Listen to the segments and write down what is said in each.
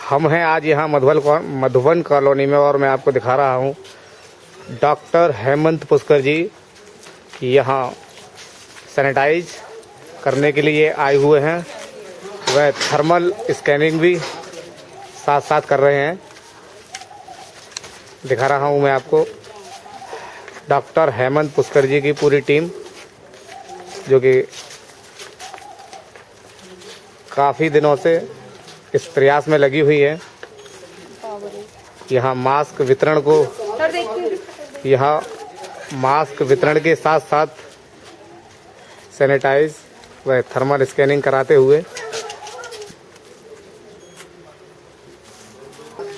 हम हैं आज यहाँ मधुबन कॉलोनी में और मैं आपको दिखा रहा हूँ डॉक्टर हेमंत पुष्कर जी यहाँ सैनिटाइज करने के लिए आए हुए हैं। वह थर्मल स्कैनिंग भी साथ साथ कर रहे हैं। दिखा रहा हूँ मैं आपको डॉक्टर हेमंत पुष्कर जी की पूरी टीम, जो कि काफ़ी दिनों से इस प्रयास में लगी हुई है। यहाँ मास्क वितरण के साथ साथ सैनिटाइज व थर्मल स्कैनिंग कराते हुए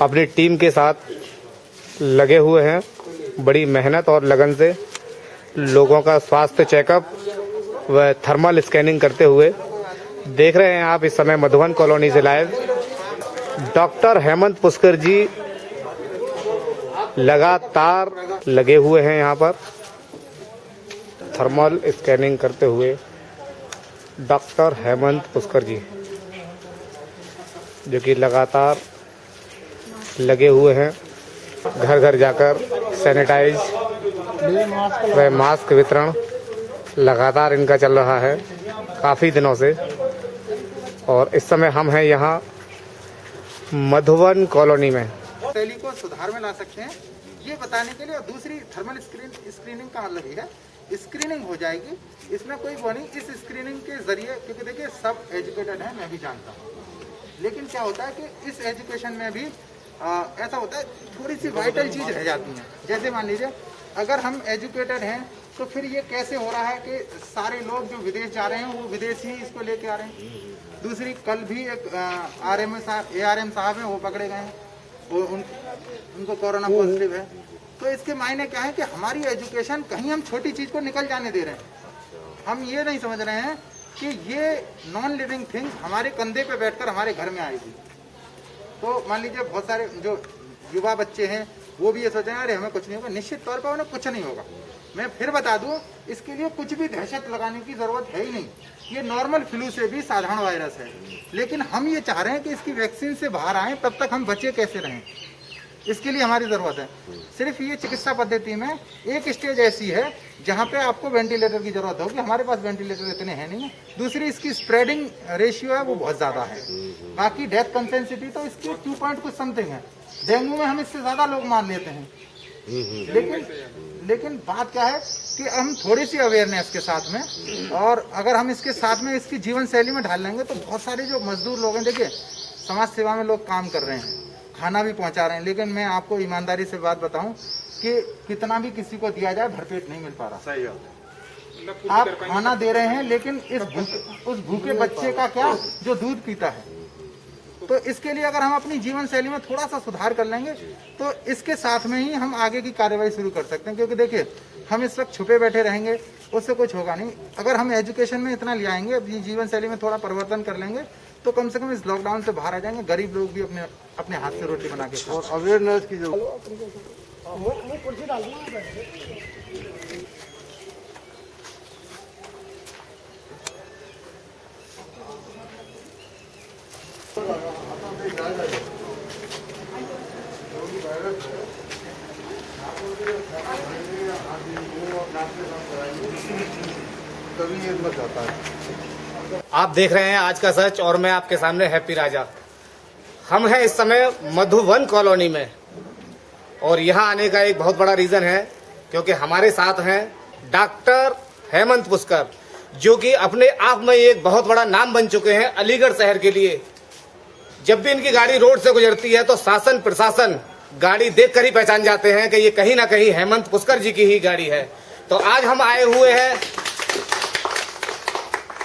अपनी टीम के साथ लगे हुए हैं। बड़ी मेहनत और लगन से लोगों का स्वास्थ्य चेकअप व थर्मल स्कैनिंग करते हुए देख रहे हैं आप इस समय मधुबन कॉलोनी से लाइव डॉक्टर हेमंत पुष्कर जी लगातार लगे हुए हैं यहाँ पर थर्मल स्कैनिंग करते हुए। डॉक्टर हेमंत पुष्कर जी जो कि लगातार लगे हुए हैं, घर घर जाकर सैनिटाइज व मास्क वितरण लगातार इनका चल रहा है काफ़ी दिनों से। और इस समय हम हैं यहाँ मधुबन कॉलोनी में। शैली को सुधार में ला सकते हैं ये बताने के लिए। और दूसरी थर्मल स्क्रीनिंग का मतलब ये है, स्क्रीनिंग हो जाएगी, इसमें कोई वो नहीं। इस स्क्रीनिंग के जरिए, क्योंकि देखिए सब एजुकेटेड है, मैं भी जानता हूँ, लेकिन क्या होता है कि इस एजुकेशन में भी ऐसा होता है थोड़ी सी वाइटल चीज़ रह जाती है। जैसे मान लीजिए अगर हम एजुकेटेड हैं तो फिर ये कैसे हो रहा है कि सारे लोग जो विदेश जा रहे हैं वो विदेश ही इसको लेके आ रहे हैं। दूसरी, कल भी एक ARM साहब हैं, वो पकड़े गए हैं, वो उनको कोरोना पॉजिटिव है। तो इसके मायने क्या है कि हमारी एजुकेशन कहीं हम छोटी चीज़ को निकल जाने दे रहे हैं। हम ये नहीं समझ रहे हैं कि ये नॉन लिविंग थिंग हमारे कंधे पे बैठकर हमारे घर में आएगी। तो मान लीजिए बहुत सारे जो युवा बच्चे हैं वो भी ये सोच रहे हैं अरे हमें कुछ नहीं होगा। निश्चित तौर पर उन्हें कुछ नहीं होगा। मैं फिर बता दूं, इसके लिए कुछ भी दहशत लगाने की जरूरत है ही नहीं। ये नॉर्मल फ्लू से भी साधारण वायरस है, लेकिन हम ये चाह रहे हैं कि इसकी वैक्सीन से बाहर आए, तब तक हम बचे कैसे रहें, इसके लिए हमारी ज़रूरत है। सिर्फ ये चिकित्सा पद्धति में एक स्टेज ऐसी है जहाँ पे आपको वेंटिलेटर की ज़रूरत होगी। हमारे पास वेंटिलेटर इतने हैं नहीं है। दूसरी, इसकी स्प्रेडिंग रेशियो है वो बहुत ज़्यादा है। बाकी डेथ कंसेंसिटी तो इसकी 2 पॉइंट कुछ समथिंग है। डेंगू में हम इससे ज़्यादा लोग मान लेते हैं। लेकिन बात क्या है कि हम थोड़ी सी अवेयरनेस के साथ में, और अगर हम इसके साथ में इसकी जीवन शैली में ढाल लेंगे तो बहुत सारे जो मजदूर लोग हैं, देखिए समाज सेवा में लोग काम कर रहे हैं, खाना भी पहुंचा रहे हैं, लेकिन मैं आपको ईमानदारी से बात बताऊं कि कितना भी किसी को दिया जाए भरपेट नहीं मिल पा रहा। सही है, आप खाना दे रहे हैं, लेकिन उस भूखे बच्चे का क्या जो दूध पीता है। तो इसके लिए अगर हम अपनी जीवन शैली में थोड़ा सा सुधार कर लेंगे तो इसके साथ में ही हम आगे की कार्रवाई शुरू कर सकते हैं। क्योंकि देखिए हम इस वक्त छुपे बैठे रहेंगे उससे कुछ होगा नहीं। अगर हम एजुकेशन में इतना ले आएंगे, अपनी जीवन शैली में थोड़ा परिवर्तन कर लेंगे, तो कम से कम इस लॉकडाउन से बाहर आ जाएंगे। गरीब लोग भी अपने हाथ से रोटी बना के। और अवेयरनेस की जरूरत। आप देख रहे हैं आज का सच और मैं आपके सामने हैप्पी राजा। हम हैं इस समय मधुबन कॉलोनी में और यहाँ आने का एक बहुत बड़ा रीज़न है क्योंकि हमारे साथ हैं डॉक्टर हेमंत पुष्कर, जो कि अपने आप में एक बहुत बड़ा नाम बन चुके हैं अलीगढ़ शहर के लिए। जब भी इनकी गाड़ी रोड से गुजरती है तो शासन प्रशासन गाड़ी देखकर ही पहचान जाते हैं कि ये कहीं ना कहीं हेमंत पुष्कर जी की ही गाड़ी है। तो आज हम आए हुए हैं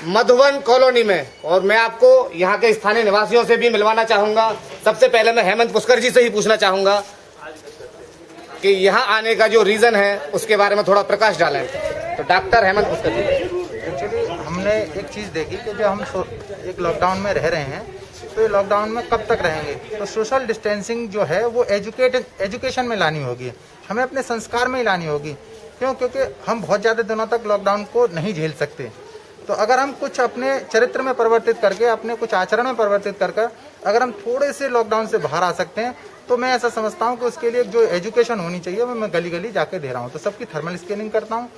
मधुबन कॉलोनी में और मैं आपको यहाँ के स्थानीय निवासियों से भी मिलवाना चाहूँगा। सबसे पहले मैं हेमंत पुष्कर जी से ही पूछना चाहूँगा कि यहाँ आने का जो रीज़न है उसके बारे में थोड़ा प्रकाश डालें। तो डॉक्टर हेमंत पुष्कर जी, एक्चुअली हमने एक चीज़ देखी कि जो हम एक लॉकडाउन में रह रहे हैं, तो ये लॉकडाउन में कब तक रहेंगे, तो सोशल डिस्टेंसिंग जो है वो एजुकेशन में लानी होगी, हमें अपने संस्कार में ही लानी होगी। क्योंकि हम बहुत ज़्यादा दिनों तक लॉकडाउन को नहीं झेल सकते। तो अगर हम कुछ अपने चरित्र में परिवर्तित करके, अपने कुछ आचरण में परिवर्तित करके अगर हम थोड़े से लॉकडाउन से बाहर आ सकते हैं, तो मैं ऐसा समझता हूँ कि उसके लिए जो एजुकेशन होनी चाहिए वो मैं गली गली जाके दे रहा हूँ। तो सबकी थर्मल स्कैनिंग करता हूँ,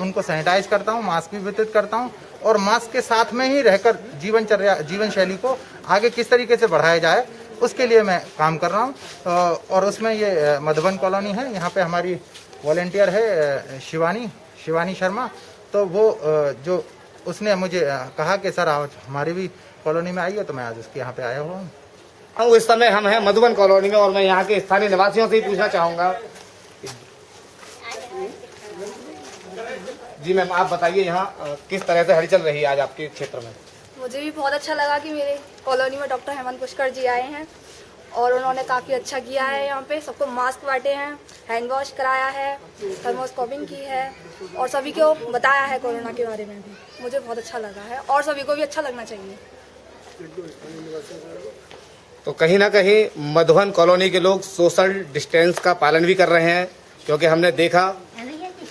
उनको सैनिटाइज करता हूँ, मास्क भी वितरित करता हूँ, और मास्क के साथ में ही रहकर जीवन शैली को आगे किस तरीके से बढ़ाया जाए उसके लिए मैं काम कर रहा हूँ। और उसमें ये मधुबन कॉलोनी है, यहाँ पे हमारी वॉलेंटियर है शिवानी शर्मा। तो वो जो उसने मुझे कहा कि सर आज हमारी भी कॉलोनी में आई है, तो मैं आज उसके यहाँ पे आया हुआ हूँ। इस समय हम हैं मधुबन कॉलोनी में और मैं यहाँ के स्थानीय निवासियों से ही पूछना चाहूंगा। जी मैम, आप बताइए यहाँ किस तरह से हलचल रही है आज आपके क्षेत्र में? मुझे भी बहुत अच्छा लगा कि मेरे कॉलोनी में डॉक्टर हेमंत पुष्कर जी आए हैं और उन्होंने काफ़ी अच्छा किया है। यहाँ पे सबको मास्क बांटे हैं, हैंड वॉश कराया है, थर्मोस्कोपिंग की है और सभी को बताया है कोरोना के बारे में भी। मुझे बहुत अच्छा लगा है और सभी को भी अच्छा लगना चाहिए। तो कहीं ना कहीं मधुबन कॉलोनी के लोग सोशल डिस्टेंस का पालन भी कर रहे हैं, क्योंकि हमने देखा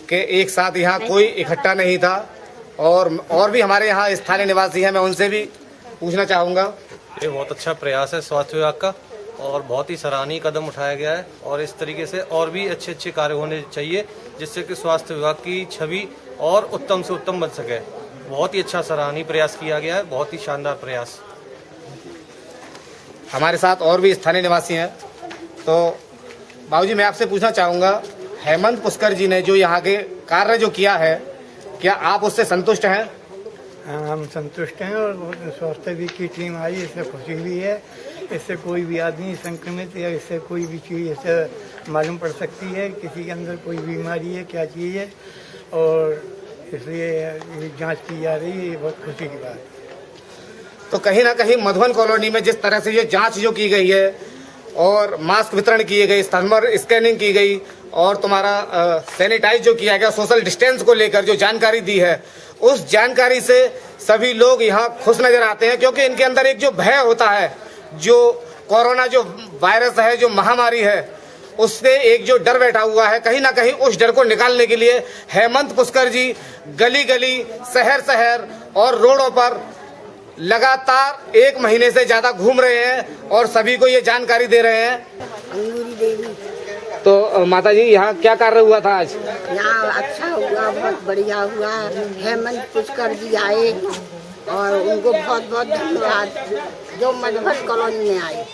कि एक साथ यहाँ कोई इकट्ठा नहीं था। और भी हमारे यहाँ स्थानीय निवासी हैं, मैं उनसे भी पूछना चाहूँगा। ये बहुत अच्छा प्रयास है स्वास्थ्य विभाग का और बहुत ही सराहनीय कदम उठाया गया है, और इस तरीके से और भी अच्छे अच्छे कार्य होने चाहिए जिससे कि स्वास्थ्य विभाग की छवि और उत्तम से उत्तम बन सके। बहुत ही अच्छा सराहनीय प्रयास किया गया है, बहुत ही शानदार प्रयास। हमारे साथ और भी स्थानीय निवासी हैं। तो बाबूजी, मैं आपसे पूछना चाहूँगा, हेमंत पुष्कर जी ने जो यहाँ के कार्य जो किया है, क्या आप उससे संतुष्ट हैं? हाँ, हम संतुष्ट हैं और स्वास्थ्य विभाग की टीम आई, इससे खुशी भी है। इससे कोई भी आदमी संक्रमित या इससे कोई भी चीज़ इससे मालूम पड़ सकती है, किसी के अंदर कोई बीमारी है, क्या चीज़ है, और इसलिए ये जांच की जा रही है। ये बहुत खुशी की बात है। तो कहीं ना कहीं मधुबन कॉलोनी में जिस तरह से ये जांच जो की गई है और मास्क वितरण किए गए, थर्मल स्कैनिंग की गई और तुम्हारा सैनिटाइज जो किया गया, सोशल डिस्टेंस को लेकर जो जानकारी दी है, उस जानकारी से सभी लोग यहाँ खुश नजर आते हैं। क्योंकि इनके अंदर एक जो भय होता है, जो कोरोना जो वायरस है, जो महामारी है, उससे एक जो डर बैठा हुआ है, कहीं ना कहीं उस डर को निकालने के लिए हेमंत पुष्कर जी गली गली, शहर शहर और रोडों पर लगातार 1 महीने से ज्यादा घूम रहे हैं और सभी को ये जानकारी दे रहे हैं। अंगूरी देवी। तो माता जी, यहाँ क्या कार्य हुआ था आज? यहाँ अच्छा हुआ, बहुत बढ़िया हुआ। हेमंत पुष्कर जी आए और उनको बहुत बहुत धन्यवाद जो मधुबन कॉलोनी में आए।